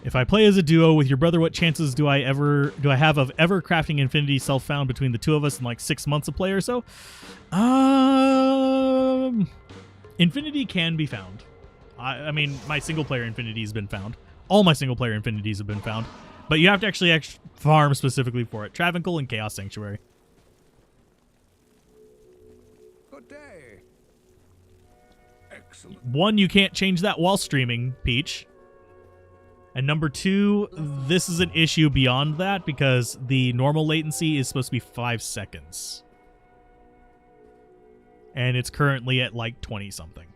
If I play as a duo with your brother, what chances do I have of ever crafting Infinity self-found between the two of us in like 6 months of play or so? Infinity can be found. I mean, my single-player Infinity has been found. All my single-player Infinities have been found. But you have to actually farm specifically for it. Travancore and Chaos Sanctuary. Good day. Excellent. 1, you can't change that while streaming, Peach. And number 2, this is an issue beyond that because the normal latency is supposed to be 5 seconds. And it's currently at like 20-something.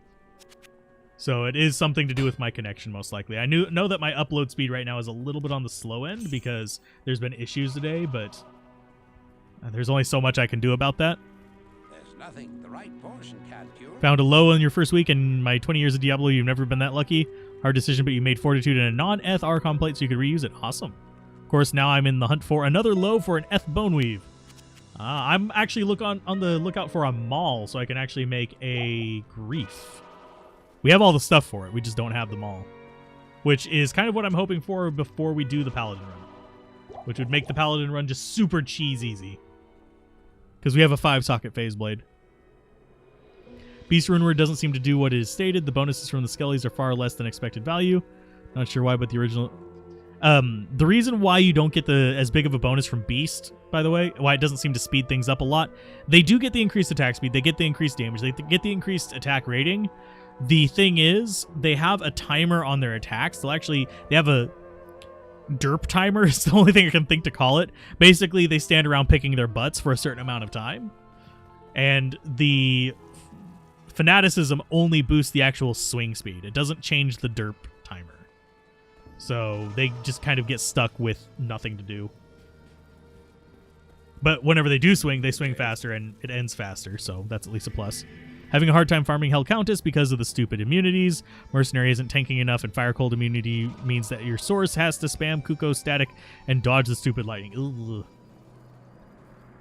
So it is something to do with my connection, most likely. I know that my upload speed right now is a little bit on the slow end because there's been issues today, but there's only so much I can do about that. There's nothing the right portion can't cure. Found a low in your first week in my 20 years of Diablo. You've never been that lucky. Hard decision, but you made Fortitude and a non-eth Archon plate so you could reuse it. Awesome. Of course, now I'm in the hunt for another low for an eth Bone Weave. I'm actually on the lookout for a Maul so I can actually make a Grief. We have all the stuff for it. We just don't have the Maul. Which is kind of what I'm hoping for before we do the Paladin run. Which would make the Paladin run just super cheese easy. Because we have a 5-socket Phase Blade. Beast Runeward doesn't seem to do what it is stated. The bonuses from the Skellies are far less than expected value. Not sure why, but the original... the reason why you don't get as big of a bonus from Beast, by the way, why it doesn't seem to speed things up a lot, they do get the increased attack speed, they get the increased damage, they get the increased attack rating. The thing is, they have a timer on their attacks. They have a derp timer, is the only thing I can think to call it. Basically, they stand around picking their butts for a certain amount of time. And the fanaticism only boosts the actual swing speed. It doesn't change the derp timer. So they just kind of get stuck with nothing to do. But whenever they do swing, they swing faster and it ends faster, so that's at least a plus. Having a hard time farming Hell Countess because of the stupid immunities. Mercenary isn't tanking enough, and Fire Cold immunity means that your source has to spam Kuko static and dodge the stupid lightning. Ugh.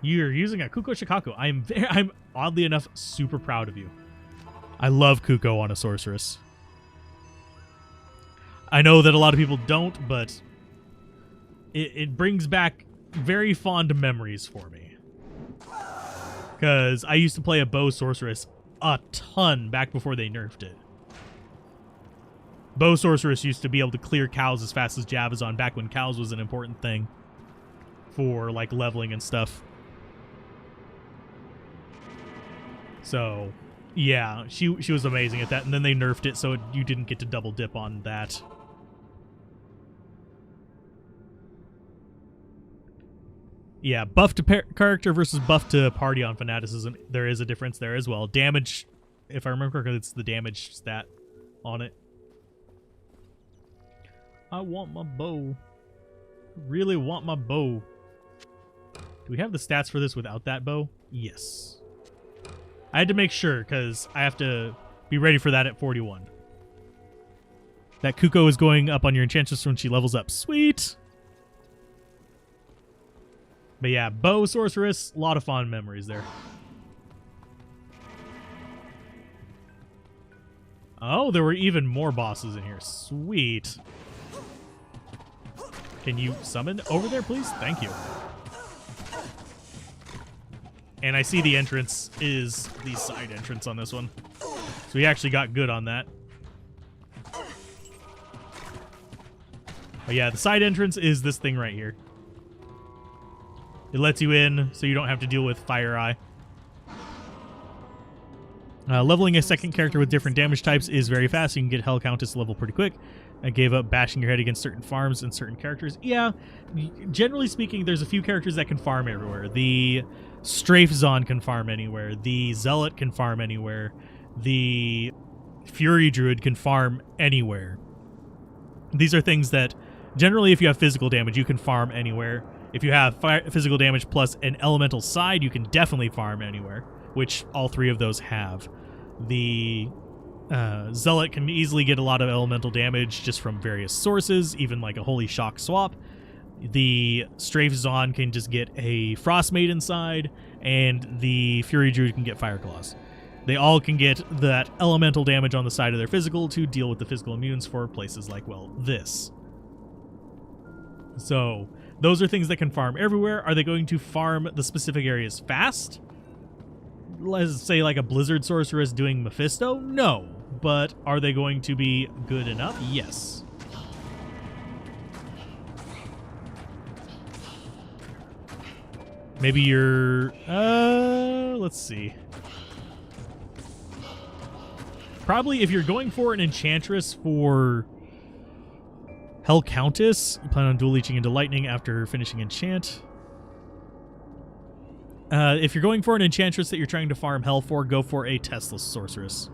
You're using a Kuko Shikaku. I'm oddly enough super proud of you. I love Kuko on a sorceress. I know that a lot of people don't, but it brings back very fond memories for me. Because I used to play a bow sorceress a ton back before they nerfed it. Bow sorceress used to be able to clear cows as fast as Javazon back when cows was an important thing for like leveling and stuff. So yeah, she was amazing at that, and then they nerfed it so you didn't get to double dip on that. Yeah, buff to character versus buff to party on fanaticism. There is a difference there as well. Damage, if I remember correctly, it's the damage stat on it. I want my bow. Really want my bow. Do we have the stats for this without that bow? Yes. I had to make sure because I have to be ready for that at 41. That Kuko is going up on your enchantress when she levels up. Sweet. But yeah, bow sorceress, a lot of fond memories there. Oh, there were even more bosses in here. Sweet. Can you summon over there, please? Thank you. And I see the entrance is the side entrance on this one. So we actually got good on that. But yeah, the side entrance is this thing right here. It lets you in so you don't have to deal with Fire Eye. Leveling a second character with different damage types is very fast. You can get Hell Countess level pretty quick. I gave up bashing your head against certain farms and certain characters. Yeah, generally speaking, there's a few characters that can farm everywhere. The Strafe Zon can farm anywhere. The Zealot can farm anywhere. The Fury Druid can farm anywhere. These are things that, generally, if you have physical damage, you can farm anywhere. If you have physical damage plus an elemental side, you can definitely farm anywhere, which all three of those have. The Zealot can easily get a lot of elemental damage just from various sources, even like a Holy Shock swap. The Strafe Zon can just get a Frost Maiden side, and the Fury Druid can get Fire Claws. They all can get that elemental damage on the side of their physical to deal with the physical immunes for places like, well, this. So those are things that can farm everywhere. Are they going to farm the specific areas fast? Let's say like a Blizzard Sorceress doing Mephisto? No. But are they going to be good enough? Yes. Maybe you're... let's see. Probably if you're going for an Enchantress for Hell Countess, you plan on dual leeching into lightning after finishing enchant. If you're going for an Enchantress that you're trying to farm Hell for, go for a Tesla Sorceress.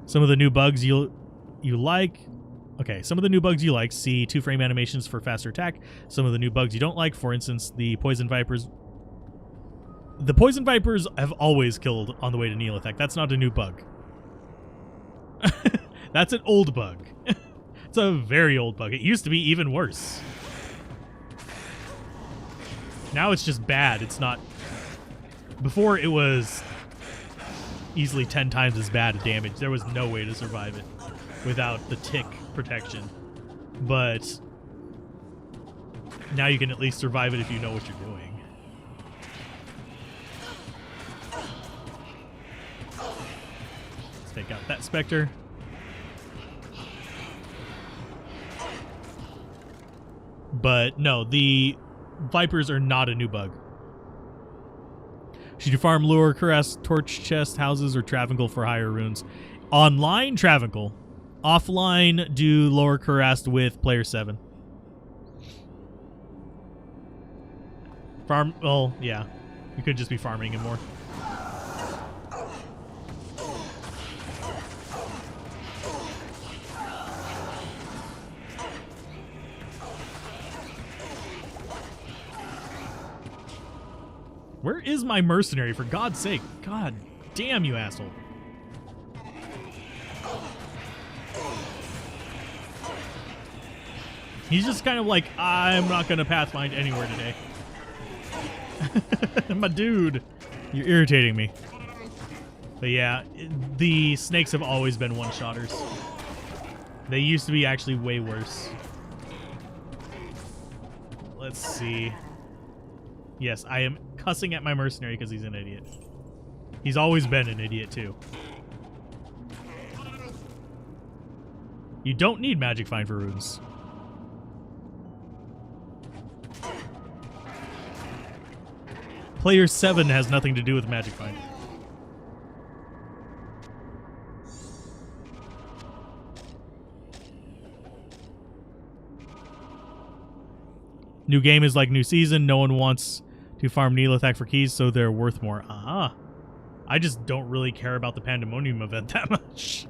Some of the new bugs you like... Okay, some of the new bugs you like, see 2-frame animations for faster attack. Some of the new bugs you don't like, for instance, the Poison Vipers. The Poison Vipers have always killed on the way to Neolithek. That's not a new bug. That's an old bug. It's a very old bug. It used to be even worse. Now it's just bad. It's not... Before it was easily 10 times as bad damage. There was no way to survive it without the tick protection. But now you can at least survive it if you know what you're doing. Let's take out that Spectre. But no, the Vipers are not a new bug. Should you farm Lure, Caress, Torch Chest, Houses, or Travangle for higher runes? Online, Travangle. Offline, do Lower Caress with player 7. Farm, well, yeah. You could just be farming him more. Where is my mercenary, for God's sake? God damn, you asshole. He's just kind of like, I'm not going to pathfind anywhere today. My dude, you're irritating me. But yeah, the snakes have always been one-shotters. They used to be actually way worse. Let's see. Yes, I am cussing at my mercenary because he's an idiot. He's always been an idiot, too. You don't need Magic Find for runes. Player 7 has nothing to do with Magic Find. New game is like new season. No one wants to farm Neolithek for keys, so they're worth more. Ah. I just don't really care about the Pandemonium event that much.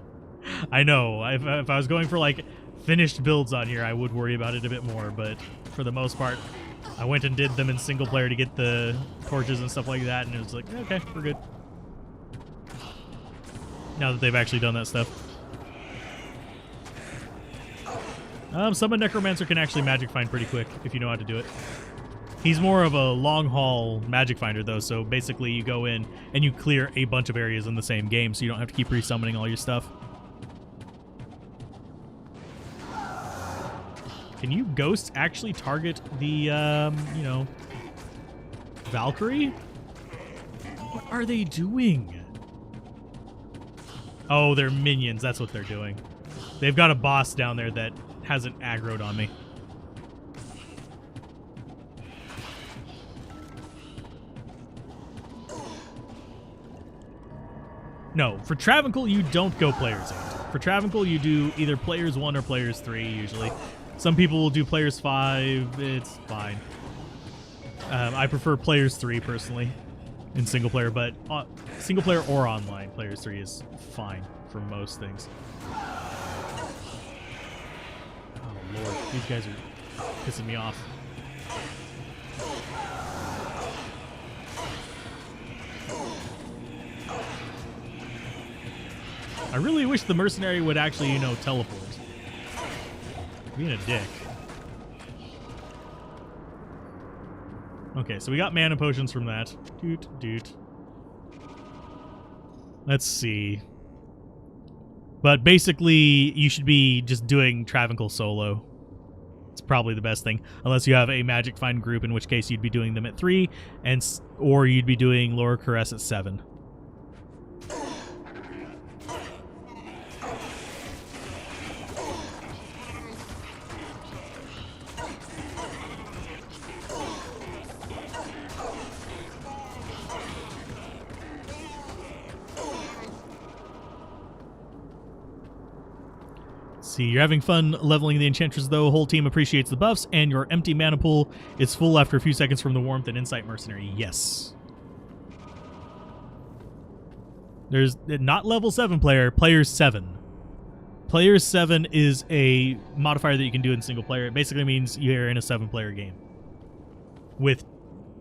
I know. If I was going for, like, finished builds on here, I would worry about it a bit more, but for the most part, I went and did them in single player to get the torches and stuff like that, and it was like, okay, we're good. Now that they've actually done that stuff. Summon Necromancer can actually Magic Find pretty quick if you know how to do it. He's more of a long haul Magic Finder though, so basically you go in and you clear a bunch of areas in the same game, so you don't have to keep resummoning all your stuff. Can you ghosts actually target the, you know, Valkyrie? What are they doing? Oh, they're minions. That's what they're doing. They've got a boss down there that hasn't aggroed on me. No, for Travangle, you don't go players 8. For Travangle, you do either players 1 or players 3, usually. Some people will do players 5. It's fine. I prefer players 3, personally, in single player, but single player or online, players 3 is fine for most things. Oh, Lord. These guys are pissing me off. I really wish the mercenary would actually, you know, teleport. Being a dick. Okay, so we got mana potions from that. Doot, doot. Let's see. But basically, you should be just doing Travangle solo. It's probably the best thing, unless you have a Magic Find group, in which case you'd be doing them at 3, or you'd be doing Lower Caress at 7. See, you're having fun leveling the Enchantress, though. Whole team appreciates the buffs, and your empty mana pool is full after a few seconds from the warmth and Insight Mercenary. Yes. There's not level 7 player 7. Player 7 is a modifier that you can do in single player. It basically means you're in a 7-player game.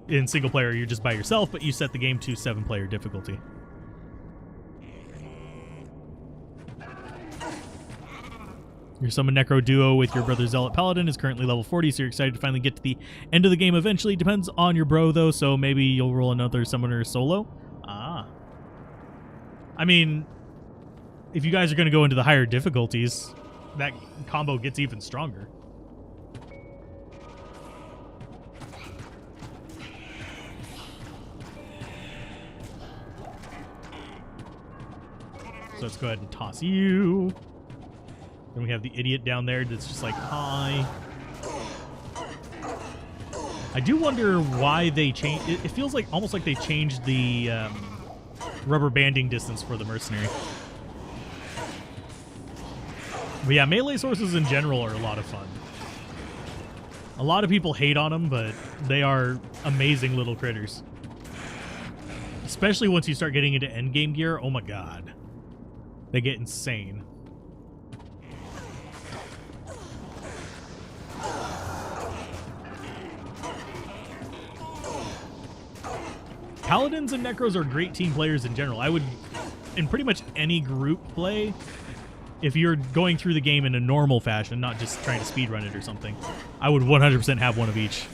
In single player, you're just by yourself, but you set the game to 7-player difficulty. Your Summon Necro duo with your brother Zealot Paladin is currently level 40, so you're excited to finally get to the end of the game eventually. Depends on your bro, though, so maybe you'll roll another Summoner solo. Ah. I mean, if you guys are going to go into the higher difficulties, that combo gets even stronger. So let's go ahead and toss you. Then we have the idiot down there that's just like, hi. I do wonder why they changed. It feels like almost like they changed the rubber banding distance for the mercenary. But yeah, melee sources in general are a lot of fun. A lot of people hate on them, but they are amazing little critters. Especially once you start getting into endgame gear. Oh my god. They get insane. Paladins and Necros are great team players in general. I would, in pretty much any group play, if you're going through the game in a normal fashion, not just trying to speedrun it or something, I would 100% have one of each.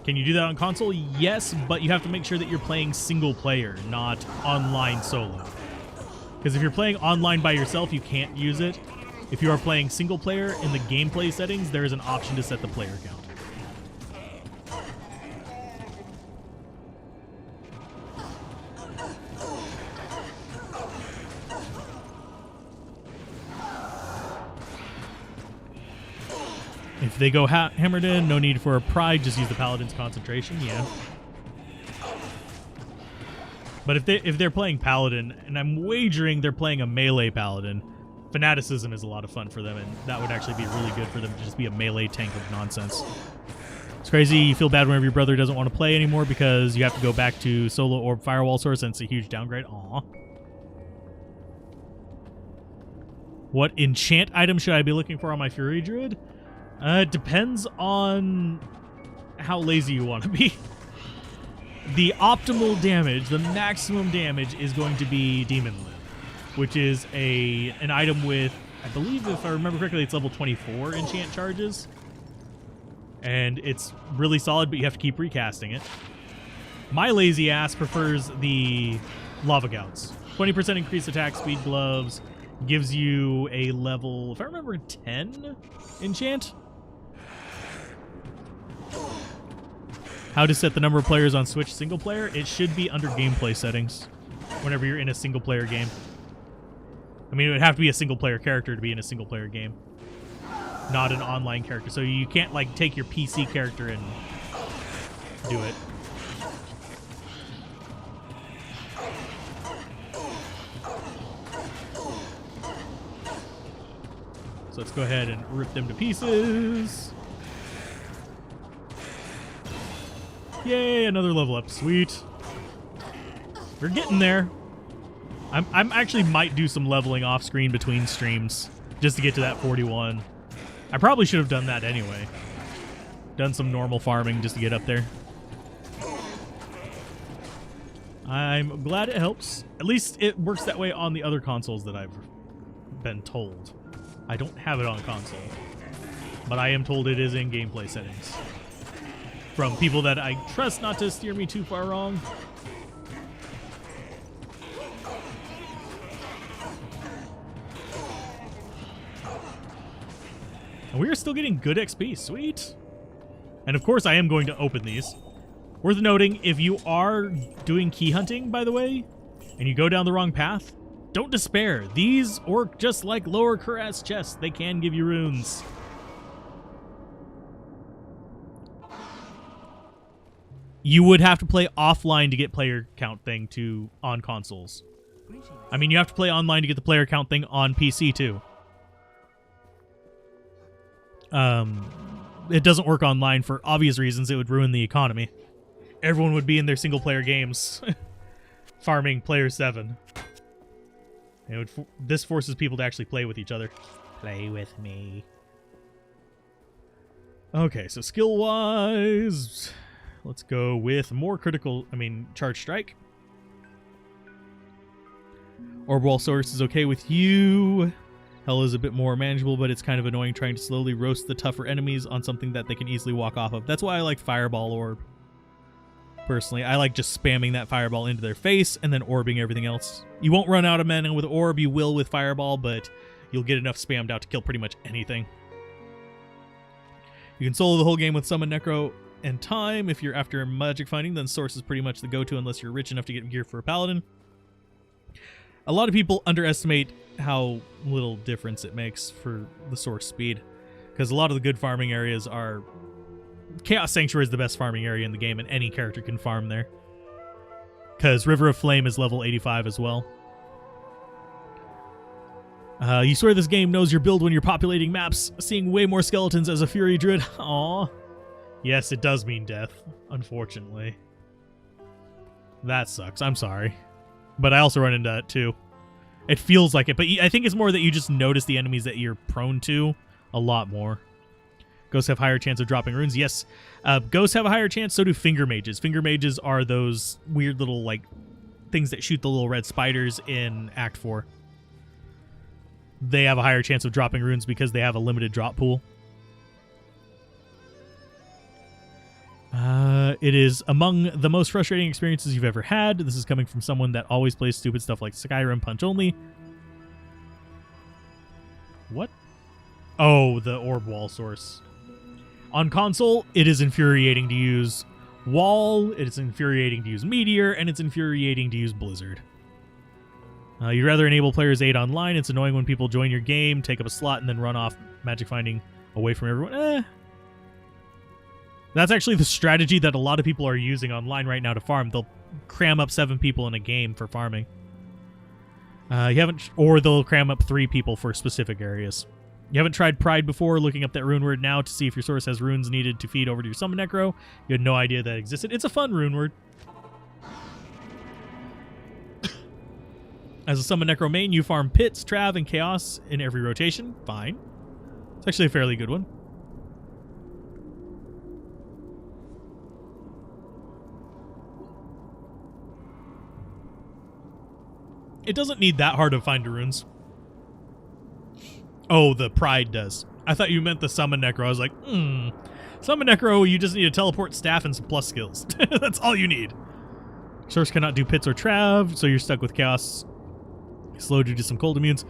Can you do that on console? Yes, but you have to make sure that you're playing single player, not online solo. Because if you're playing online by yourself, you can't use it. If you are playing single player, in the gameplay settings, there is an option to set the player count. If they go hammered in, no need for a pride, just use the Paladin's concentration, yeah. But if they're playing Paladin, and I'm wagering they're playing a melee Paladin, Fanaticism is a lot of fun for them, and that would actually be really good for them to just be a melee tank of nonsense. It's crazy. You feel bad whenever your brother doesn't want to play anymore because you have to go back to solo orb firewall source, and it's a huge downgrade. Aw. What enchant item should I be looking for on my Fury Druid? It depends on how lazy you want to be. The optimal damage, the maximum damage, is going to be Demon Limb, which is an item with, I believe, if I remember correctly, it's level 24 enchant charges. And it's really solid, but you have to keep recasting it. My lazy ass prefers the Lava Gouts. 20% increased attack speed gloves, gives you a level, if I remember, 10 enchant. How to set the number of players on Switch single player? It should be under gameplay settings whenever you're in a single player game. I mean, it would have to be a single player character to be in a single player game, not an online character. So you can't like take your PC character and do it. So let's go ahead and rip them to pieces. Yay, another level up. Sweet. We're getting there. I'm actually might do some leveling off screen between streams just to get to that 41. I probably should have done that anyway. Done some normal farming just to get up there. I'm glad it helps. At least it works that way on the other consoles that I've been told. I don't have it on console, but I am told it is in gameplay settings from people that I trust not to steer me too far wrong. And we are still getting good XP. Sweet. And of course, I am going to open these. Worth noting, if you are doing key hunting, by the way, and you go down the wrong path, don't despair. These work just like lower cuirass chests. They can give you runes. You would have to play offline to get player count thing on consoles. I mean, you have to play online to get the player count thing on PC too. It doesn't work online for obvious reasons. It would ruin the economy. Everyone would be in their single player games farming player 7. This forces people to actually play with each other. Play with me. Okay, so skill wise, let's go with more charge strike. Orb wall source is okay with you. Hell is a bit more manageable, but it's kind of annoying trying to slowly roast the tougher enemies on something that they can easily walk off of. That's why I like Fireball Orb. Personally, I like just spamming that Fireball into their face and then orbing everything else. You won't run out of mana with Orb, you will with Fireball, but you'll get enough spammed out to kill pretty much anything. You can solo the whole game with Summon Necro and Time. If you're after magic finding, then Source is pretty much the go-to unless you're rich enough to get gear for a Paladin. A lot of people underestimate how little difference it makes for the source speed, because a lot of the good farming areas are... Chaos Sanctuary is the best farming area in the game, and any character can farm there. Because River of Flame is level 85 as well. You swear this game knows your build when you're populating maps, seeing way more skeletons as a Fury Druid. Aww. Yes, it does mean death, unfortunately. That sucks, I'm sorry. But I also run into that too. It feels like it, but I think it's more that you just notice the enemies that you're prone to a lot more. Ghosts have higher chance of dropping runes. Yes, ghosts have a higher chance, so do finger mages. Finger mages are those weird little, like, things that shoot the little red spiders in Act 4. They have a higher chance of dropping runes because they have a limited drop pool. It is among the most frustrating experiences you've ever had. This is coming from someone that always plays stupid stuff like Skyrim Punch Only. What? Oh, the orb wall source. On console, it is infuriating to use Wall, it's infuriating to use Meteor, and it's infuriating to use Blizzard. You'd rather enable players' aid online. It's annoying when people join your game, take up a slot, and then run off magic finding away from everyone. That's actually the strategy that a lot of people are using online right now to farm. They'll cram up 7 people in a game for farming. Or they'll cram up 3 people for specific areas. You haven't tried Pride before, looking up that rune word now to see if your source has runes needed to feed over to your Summon Necro. You had no idea that existed. It's a fun rune word. As a Summon Necro main, you farm Pits, Trav, and Chaos in every rotation. Fine. It's actually a fairly good one. It doesn't need that hard to find runes. Oh, the Pride does. I thought you meant the Summon Necro. I was like, Summon Necro, you just need to teleport staff and some plus skills. That's all you need. Source cannot do Pits or Trav, so you're stuck with Chaos. Slow due to some cold immunes.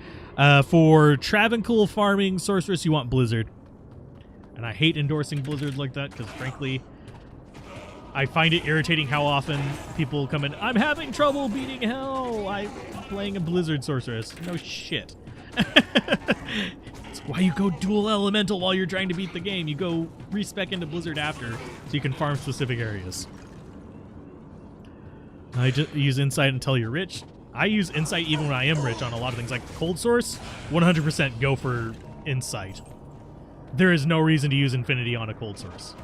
For Travancool farming Sorceress, you want Blizzard. And I hate endorsing Blizzard like that, because frankly, I find it irritating how often people come in, I'm having trouble beating Hell. I'm playing a Blizzard Sorceress. No shit. It's why you go dual elemental while you're trying to beat the game. You go respec into Blizzard after, so you can farm specific areas. I just use Insight until you're rich. I use Insight even when I am rich on a lot of things. Like Cold Source, 100% go for Insight. There is no reason to use Infinity on a Cold Source.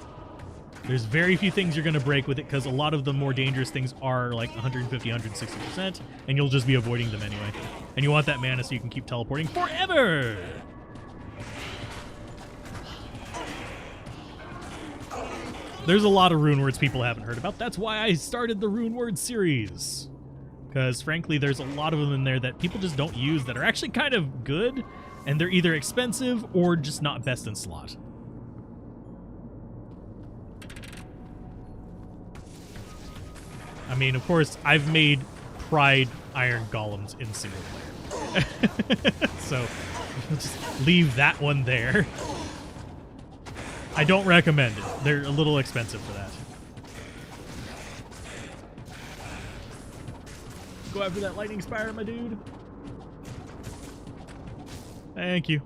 There's very few things you're going to break with it, because a lot of the more dangerous things are like 150, 160%, and you'll just be avoiding them anyway. And you want that mana so you can keep teleporting forever! There's a lot of rune words people haven't heard about. That's why I started the rune word series. Because frankly, there's a lot of them in there that people just don't use that are actually kind of good, and they're either expensive or just not best in slot. I mean, of course, I've made Pride Iron Golems in single player. So, we'll just leave that one there. I don't recommend it. They're a little expensive for that. Go after that lightning spire, my dude. Thank you.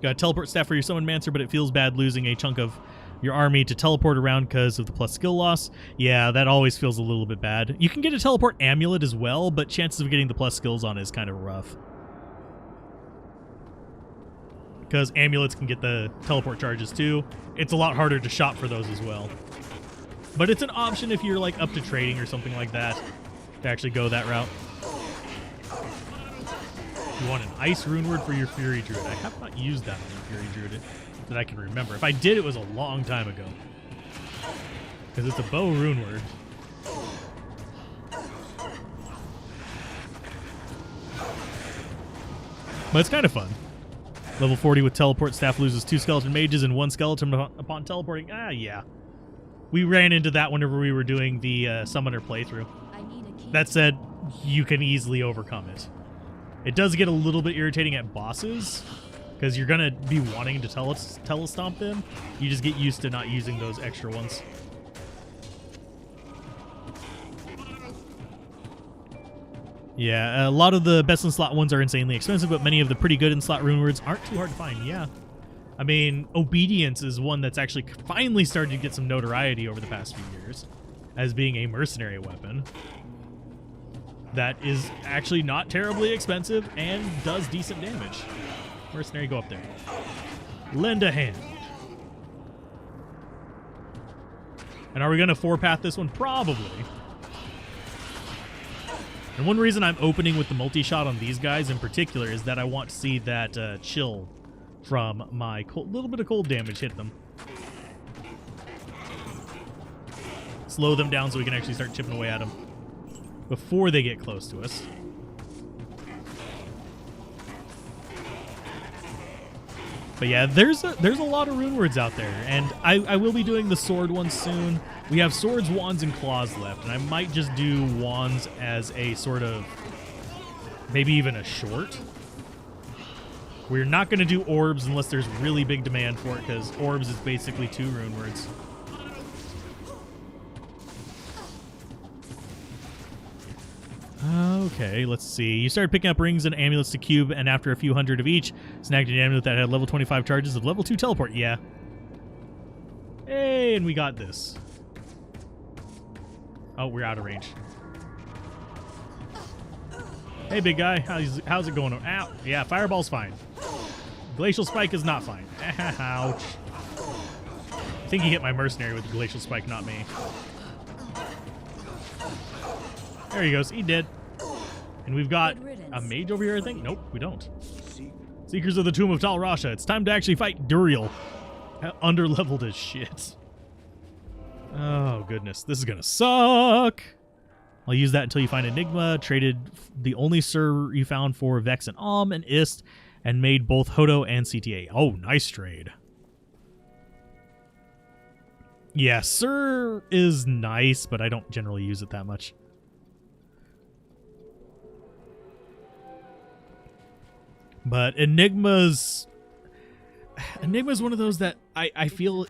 Got a teleport staff for your summon mancer, but it feels bad losing a chunk of your army to teleport around because of the plus skill loss. Yeah, that always feels a little bit bad. You can get a teleport amulet as well, but chances of getting the plus skills on it is kind of rough. Because amulets can get the teleport charges too. It's a lot harder to shop for those as well. But it's an option if you're like up to trading or something like that to actually go that route. You want an ice rune word for your Fury Druid. I have not used that on the Fury Druid that I can remember. If I did, it was a long time ago. Because it's a bow rune word. But it's kind of fun. Level 40 with teleport staff loses 2 skeleton mages and 1 skeleton upon teleporting. Ah, yeah. We ran into that whenever we were doing the summoner playthrough. That said, you can easily overcome it. It does get a little bit irritating at bosses, because you're going to be wanting to telestomp them. You just get used to not using those extra ones. Yeah, a lot of the best in slot ones are insanely expensive, but many of the pretty good in slot rune words aren't too hard to find. Yeah. I mean, Obedience is one that's actually finally started to get some notoriety over the past few years as being a mercenary weapon that is actually not terribly expensive and does decent damage. Mercenary, go up there. Lend a hand. And are we going to 4-path this one? Probably. And one reason I'm opening with the multi-shot on these guys in particular is that I want to see that chill from my little bit of cold damage hit them. Slow them down so we can actually start chipping away at them before they get close to us. But yeah, there's a lot of rune words out there, and I will be doing the sword ones soon. We have swords, wands, and claws left, and I might just do wands as a sort of, maybe even a short. We're not going to do orbs unless there's really big demand for it, because orbs is basically 2 rune words. Okay, let's see. You started picking up rings and amulets to cube, and after a few hundred of each, snagged an amulet that had level 25 charges of level 2 teleport. Yeah. Hey, and we got this. Oh, we're out of range. Hey, big guy. How's it going? Ow. Yeah, fireball's fine. Glacial spike is not fine. Ouch. I think he hit my mercenary with the glacial spike, not me. There he goes. He did. And we've got a mage over here, I think. Nope, we don't. Seekers of the Tomb of Tal Rasha. It's time to actually fight Duriel. Underleveled as shit. Oh, goodness. This is going to suck. I'll use that until you find Enigma. Traded the only Sir you found for Vex and and Ist, and made both Hodo and CTA. Oh, nice trade. Yeah, Sir is nice, but I don't generally use it that much. But Enigma's one of those that I feel,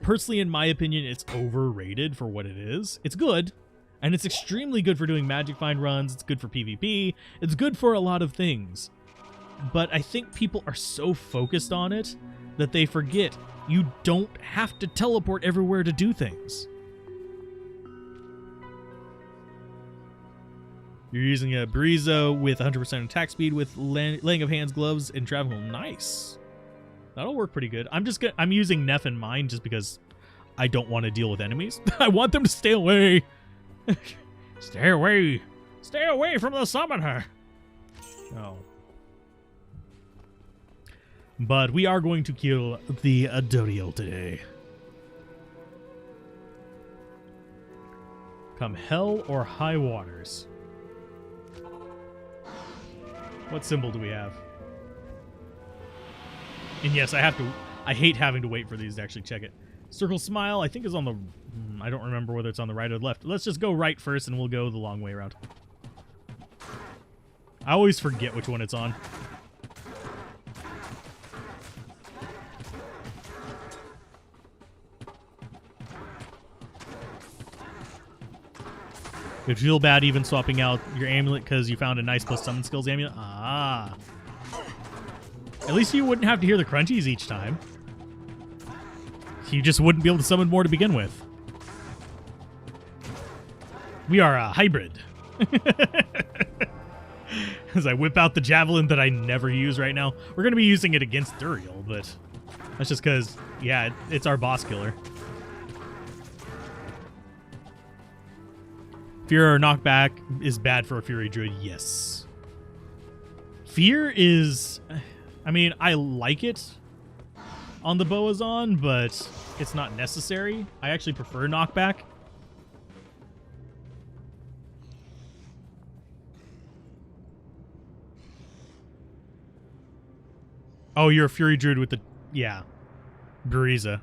personally, in my opinion, it's overrated for what it is. It's good, and it's extremely good for doing Magic Find runs. It's good for PvP. It's good for a lot of things. But I think people are so focused on it that they forget you don't have to teleport everywhere to do things. You're using a Barizo with 100% attack speed with laying of hands, gloves, and travel. Nice. That'll work pretty good. I'm using Neff in mine just because I don't want to deal with enemies. I want them to stay away. Stay away. Stay away from the summoner. Oh. But we are going to kill the Duriel today. Come hell or high waters. What symbol do we have? And yes, I hate having to wait for these to actually check it. Circle Smile, I think, is on the... I don't remember whether it's on the right or the left. Let's just go right first, and we'll go the long way around. I always forget which one it's on. You'd feel bad even swapping out your amulet because you found a nice plus summon skills amulet. Ah. At least you wouldn't have to hear the crunchies each time. You just wouldn't be able to summon more to begin with. We are a hybrid. As I whip out the javelin that I never use right now. We're going to be using it against Duriel, but that's just because, yeah, it's our boss killer. Fear or knockback is bad for a Fury Druid, yes. Fear is... I mean, I like it on the Boazon, but it's not necessary. I actually prefer knockback. Oh, you're a Fury Druid with the... Yeah. Buriza.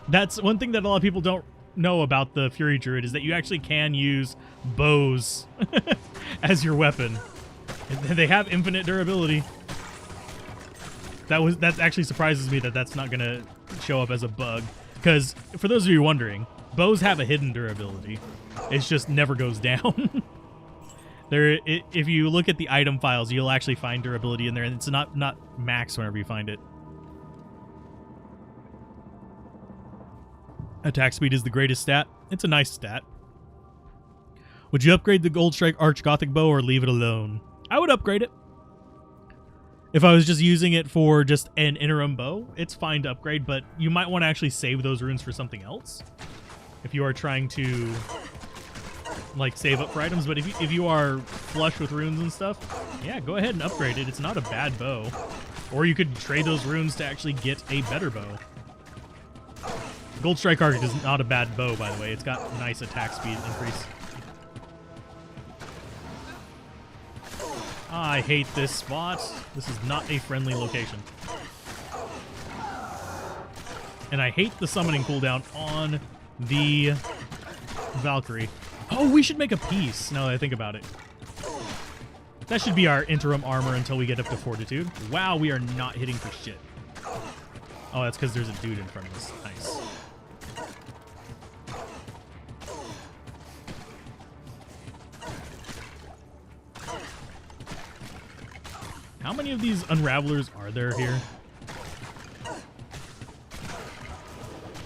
That's one thing that a lot of people don't know about the Fury Druid, is that you actually can use bows as your weapon. They have infinite durability. That actually surprises me that that's not going to show up as a bug. Because, for those of you wondering, bows have a hidden durability. It just never goes down. If you look at the item files, you'll actually find durability in there, and it's not max whenever you find it. Attack speed is the greatest stat. It's a nice stat. Would you upgrade the Gold Strike Arch Gothic Bow or leave it alone? I would upgrade it. If I was just using it for just an interim bow, it's fine to upgrade, but you might want to actually save those runes for something else. If you are trying to like save up for items, but if you are flush with runes and stuff, yeah, go ahead and upgrade it. It's not a bad bow. Or you could trade those runes to actually get a better bow. Gold Strike Arc is not a bad bow, by the way. It's got nice attack speed increase. I hate this spot. This is not a friendly location. And I hate the summoning cooldown on the Valkyrie. Oh, we should make a piece, now that I think about it. That should be our interim armor until we get up to Fortitude. Wow, we are not hitting for shit. Oh, that's because there's a dude in front of us. Nice. How many of these Unravelers are there here?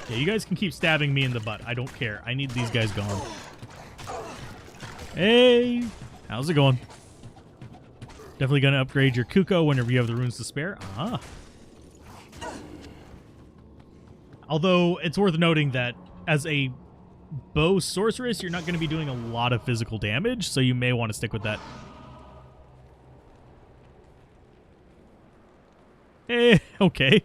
Yeah, you guys can keep stabbing me in the butt. I don't care. I need these guys gone. Hey! How's it going? Definitely going to upgrade your Kuko whenever you have the runes to spare. Ah. Although, it's worth noting that as a bow sorceress, you're not going to be doing a lot of physical damage, so you may want to stick with that. Eh, okay.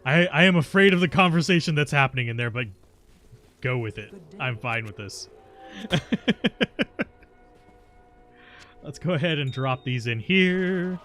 I am afraid of the conversation that's happening in there, but go with it. I'm fine with this. Let's go ahead and drop these in here.